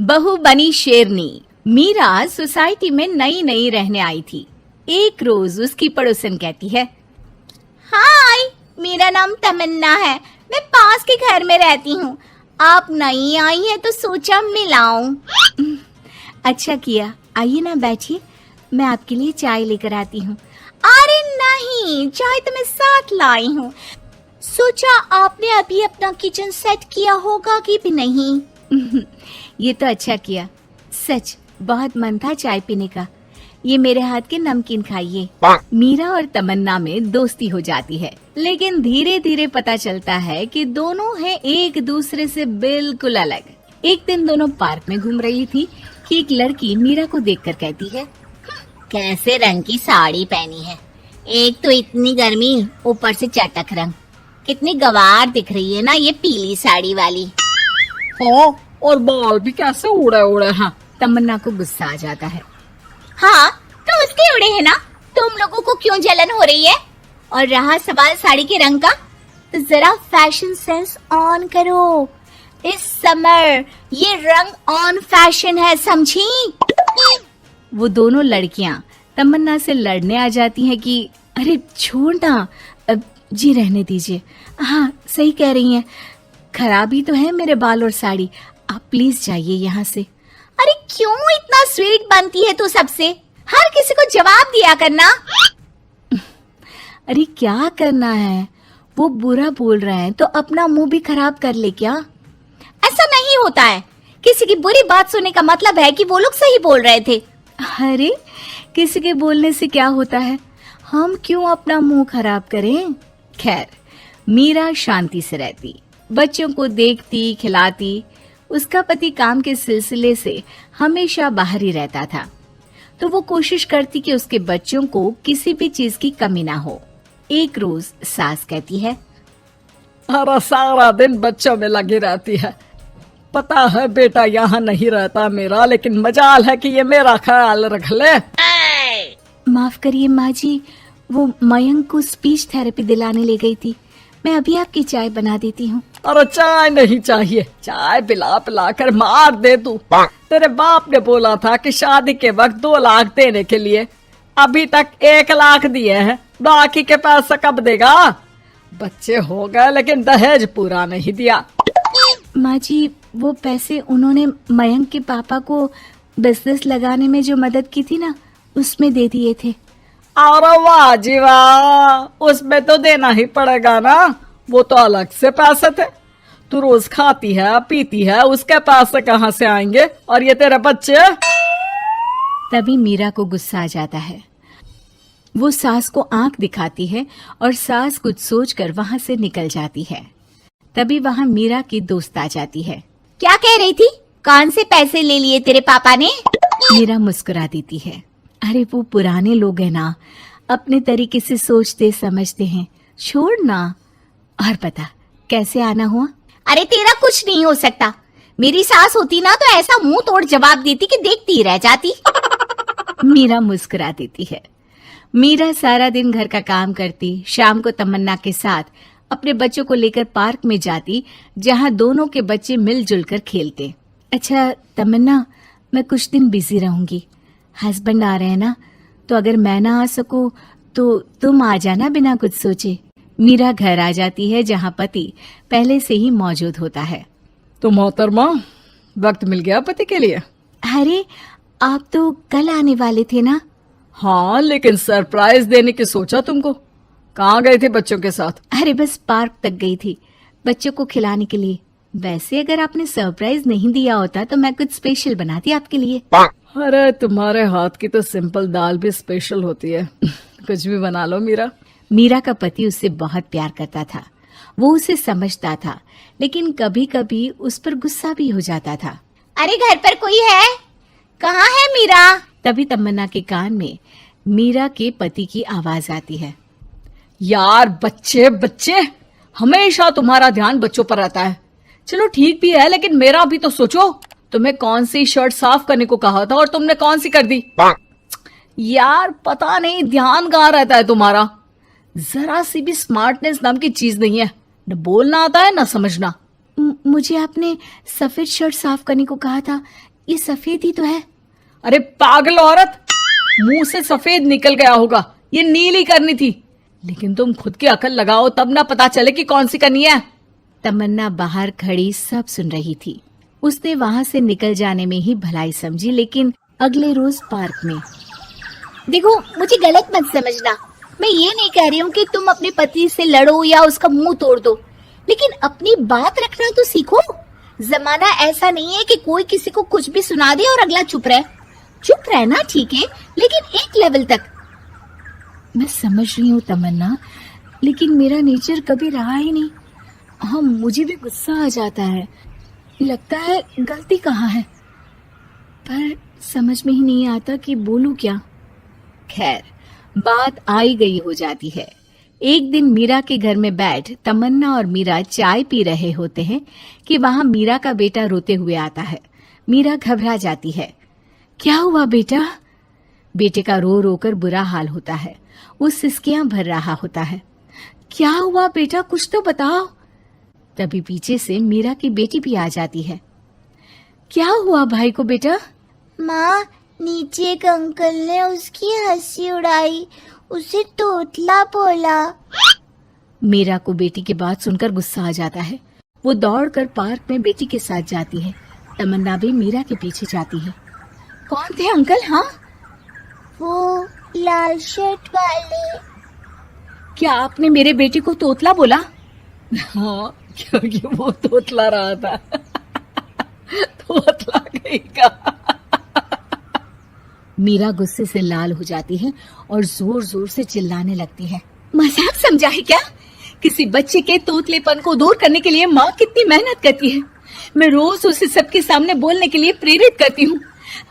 बहू बनी शेरनी। मीरा सोसाइटी में नई नई रहने आई थी। एक रोज उसकी पड़ोसन कहती है, हाय, मेरा नाम तमन्ना है, मैं पास के घर में रहती हूँ। आप नई आई हैं तो सोचा मिलाऊं। अच्छा किया, आइए ना बैठिए, मैं आपके लिए चाय लेकर आती हूँ। अरे नहीं, चाय तो मैं साथ लाई हूँ। सोचा आपने अभी अपना किचन सेट किया होगा कि भी नहीं। ये तो अच्छा किया, सच बहुत मन था चाय पीने का। ये मेरे हाथ के नमकीन खाइए। मीरा और तमन्ना में दोस्ती हो जाती है, लेकिन धीरे धीरे पता चलता है कि दोनों हैं एक दूसरे से बिल्कुल अलग। एक दिन दोनों पार्क में घूम रही थी कि एक लड़की मीरा को देखकर कहती है, कैसे रंग की साड़ी पहनी है, एक तो इतनी गर्मी, ऊपर से चटक रंग, कितनी गवार दिख रही है ना ये पीली साड़ी वाली। हाँ, और बाल भी कैसे उड़े उड़े हैं। तमन्ना को गुस्सा आ जाता है। हाँ, तो उसके उड़े हैं ना, तुम लोगों को क्यों जलन हो रही है? और रहा सवाल साड़ी के रंग का, तो जरा फैशन सेंस ऑन करो। इस समर ये रंग ऑन फैशन है, समझी? वो दोनों लड़कियां तमन्ना से लड़ने आ जाती हैं कि अरे छोड़ ना, जी रहने दीजिए। हाँ, सही कह रही हैं, खराबी तो है मेरे बाल और साड़ी, आप प्लीज जाइए यहाँ से। अरे क्यों इतना स्वीट बनती है तू सबसे? हर किसी को जवाब दिया करना। अरे क्या करना है, वो बुरा बोल रहे हैं तो अपना मुंह भी खराब कर ले क्या? ऐसा नहीं होता है, किसी की बुरी बात सुनने का मतलब है कि वो लोग सही बोल रहे थे। अरे किसी के बोलने से क्या होता है, हम क्यों अपना मुंह खराब करें? खैर, मीरा शांति से रहती, बच्चों को देखती खिलाती। उसका पति काम के सिलसिले से हमेशा बाहर ही रहता था, तो वो कोशिश करती कि उसके बच्चों को किसी भी चीज की कमी ना हो। एक रोज सास कहती है, अरे सारा दिन बच्चों में लगी रहती है। पता है बेटा यहाँ नहीं रहता मेरा, लेकिन मजाल है कि ये मेरा ख्याल रख ले। माफ करिए माँ जी, वो मयंक को स्पीच थेरेपी दिलाने ले गई थी, मैं अभी आपकी चाय बना देती हूँ। अरे चाय नहीं चाहिए, चाय पिला पिला कर मार दे तू। तेरे बाप ने बोला था कि शादी के वक्त 2 लाख देने के लिए, अभी तक 1 लाख दिए हैं, बाकी के पैसा कब देगा? बच्चे हो गए लेकिन दहेज पूरा नहीं दिया। माँ जी, वो पैसे उन्होंने मयंक के पापा को बिजनेस लगाने में जो मदद की थी ना, उसमें दे दिए थे। अरे वाह जी वाह, उसमें तो देना ही पड़ेगा ना, वो तो अलग से पैसे थे। तू रोज खाती है पीती है, उसके पैसे कहाँ से आएंगे? और ये तेरे बच्चे। तभी मीरा को गुस्सा आ जाता है। वो सास को आंख दिखाती है और सास कुछ सोचकर वहां से निकल जाती है। तभी वहां मीरा की दोस्त आ जाती है। क्या कह रही थी? कौन से पैसे ले लिए तेरे पापा ने? मीरा मुस्कुरा देती है। अरे वो पुराने लोग हैं ना, अपने तरीके से सोचते समझते हैं, छोड़ ना। और पता कैसे आना हुआ? अरे तेरा कुछ नहीं हो सकता, मेरी सास होती ना तो ऐसा मुंह तोड़ जवाब देती कि देखती रह जाती। मीरा मुस्कुरा देती है। मीरा सारा दिन घर का काम करती, शाम को तमन्ना के साथ अपने बच्चों को लेकर पार्क में जाती, जहां दोनों के बच्चे मिलजुल कर खेलते। अच्छा तमन्ना, मैं कुछ दिन बिजी रहूंगी, हस्बैंड आ रहे हैं ना, तो अगर मैं ना आ सकूं तो तुम आ जाना बिना कुछ सोचे। मीरा घर आ जाती है, जहां पति पहले से ही मौजूद होता है। तो मोहतरमा, वक्त मिल गया पति के लिए? अरे आप तो कल आने वाले थे ना? हाँ, लेकिन सरप्राइज देने की सोचा तुमको। कहाँ गए थे बच्चों के साथ? अरे बस पार्क तक गई थी, बच्चों को खिलाने के लिए। वैसे अगर आपने सरप्राइज नहीं दिया होता तो मैं कुछ स्पेशल बनाती आपके लिए। अरे तुम्हारे हाथ की तो सिंपल दाल भी स्पेशल होती है। कुछ भी बना लो मीरा। मीरा का पति उससे बहुत प्यार करता था, वो उसे समझता था, लेकिन कभी कभी उस पर गुस्सा भी हो जाता था। अरे घर पर कोई है? कहाँ है मीरा? तभी तमन्ना के कान में मीरा के पति की आवाज आती है। यार बच्चे बच्चे, हमेशा तुम्हारा ध्यान बच्चों पर रहता है। चलो ठीक भी है, लेकिन मेरा भी तो सोचो। तुम्हें कौन सी शर्ट साफ करने को कहा था और तुमने कौन सी कर दी? यार पता नहीं ध्यान कहाँ रहता है तुम्हारा। जरा सी भी स्मार्टनेस नाम की चीज नहीं है, न बोलना आता है न समझना। मुझे आपने सफेद शर्ट साफ करने को कहा था, ये सफेद ही तो है। अरे पागल औरत, मुंह से सफेद निकल गया होगा, ये नीली करनी थी। लेकिन तुम खुद की अकल लगाओ तब ना पता चले कि कौन सी करनी है। तमन्ना बाहर खड़ी सब सुन रही थी। उसने वहां से निकल जाने में ही भलाई समझी, लेकिन अगले रोज पार्क में। देखो, मुझे गलत मत समझना, मैं ये नहीं कह रही हूँ कि तुम अपने पति से लड़ो या उसका मुंह तोड़ दो, लेकिन अपनी बात रखना तो सीखो। जमाना ऐसा नहीं है कि कोई किसी को कुछ भी सुना दे और अगला चुप रहे। चुप रहना ठीक है, लेकिन एक लेवल तक। मैं समझ रही हूँ तमन्ना, लेकिन मेरा नेचर कभी रहा ही नहीं। हाँ, मुझे भी गुस्सा आ जाता है, लगता है गलती कहाँ है, पर समझ में ही नहीं आता कि बोलूं क्या। खैर, बात आई गई हो जाती है। एक दिन मीरा के घर में बैठ तमन्ना और मीरा चाय पी रहे होते हैं कि वहां मीरा का बेटा रोते हुए आता है। मीरा घबरा जाती है। क्या हुआ बेटा? बेटे का रो रो कर बुरा हाल होता है। वो सिसकियां भर रहा होता है। क्या हुआ बेटा, कुछ तो बताओ। तभी पीछे से मीरा की बेटी भी आ जाती है। क्या हुआ भाई को बेटा? माँ, नीचे एक अंकल ने उसकी हंसी उड़ाई, उसे तोतला बोला। मीरा को बेटी की बात सुनकर गुस्सा आ जाता है। वो दौड़कर पार्क में बेटी के साथ जाती है। तमन्ना भी मीरा के पीछे जाती है। कौन थे अंकल? हाँ, वो लाल शर्ट वाले। क्या आपने मेरे बेटे को तोतला बोला? हाँ, क्योंकि वो तोतला रहा था। तोतला कहेगा। मीरा गुस्से से लाल हो जाती है और जोर जोर से चिल्लाने लगती है। मजाक समझा है क्या? किसी बच्चे के तोतलेपन को दूर करने के लिए माँ कितनी मेहनत करती है। मैं रोज उसे सबके सामने बोलने के लिए प्रेरित करती हूँ।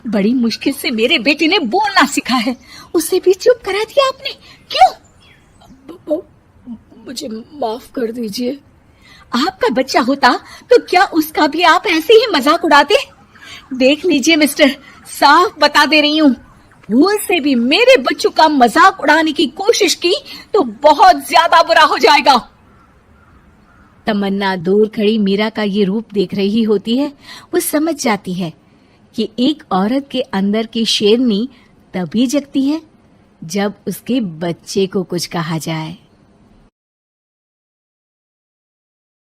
बड़ी मुश्किल से मेरे बेटे ने बोलना सीखा है, उसे भी चुप करा दिया आपने। क्यों? मुझे माफ कर दीजिए। आपका बच्चा होता तो क्या उसका भी आप ऐसे ही मजाक उड़ाते? देख लीजिए मिस्टर, साफ बता दे रही हूँ, भूल से भी मेरे बच्चों का मजाक उड़ाने की कोशिश की तो बहुत ज्यादा बुरा हो जाएगा। तमन्ना दूर खड़ी मीरा का ये रूप देख रही होती है। वो समझ जाती है कि एक औरत के अंदर की शेरनी तभी जगती है जब उसके बच्चे को कुछ कहा जाए।